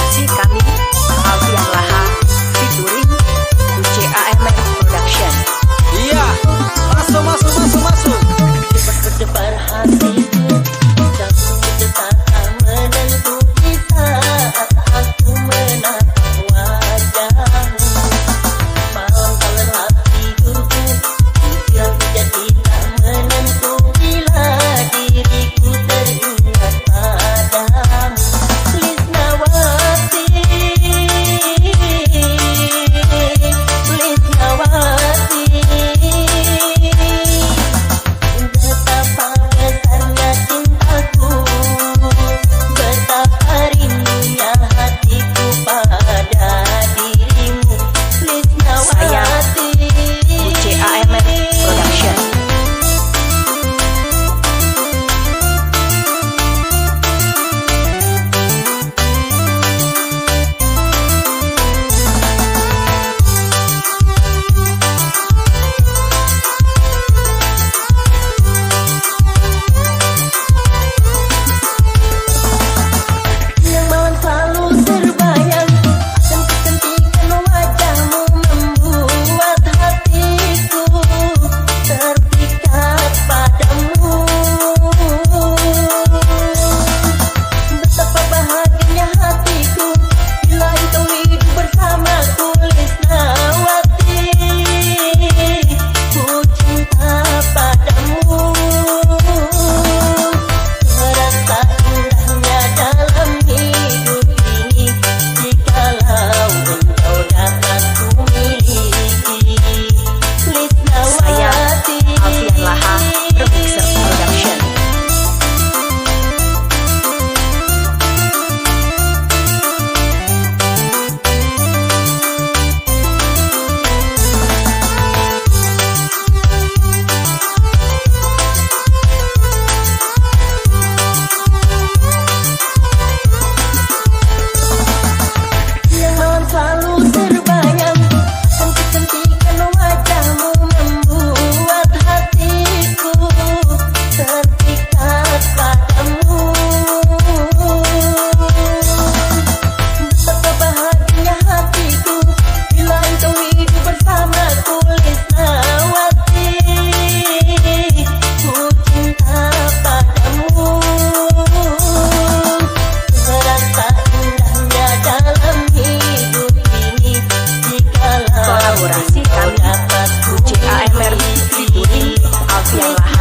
Kolaborasi kami Alfian Laha featuring UCAMR Production. Iya, masuk masuk masuk masuk. Cepat berdebar hatiku, jatuh tak menentu di saat aku menatap wajahmu. Malam tak lelap tidurku, pikiran jadi tak menentu bila diriku teringat padamu. Lisnawati, Lisnawati, betapa besarnya cintaku, betapa rindunya hatiku pada dirimu. Lisnawati, UCAMR Production. yang malam selalu terbayang, akan kecantikan wajahmu membuat hatiku terpikat padamu. Betapa bahagianya hatiku bila engkau hidup bersamaku. Lisnawati, ku cinta padamu. Terasa indahnya dalam hidup ini jikalau engkau dapat ku miliki. Saya Lisnawati, Alfian Laha Remixer Production. yang malam selalu terbayang, akan kecantikan wajahmu membuat hatiku terpikat padamu. Betapa bahagianya hatiku bila engkau hidup bersamaku. Lisnawati, ku cinta padamu. Terasa indahnya dalam hidup ini jikalau Kolaborasi engkau kami dapat ku UCAMR featuring miliki. Alfian Laha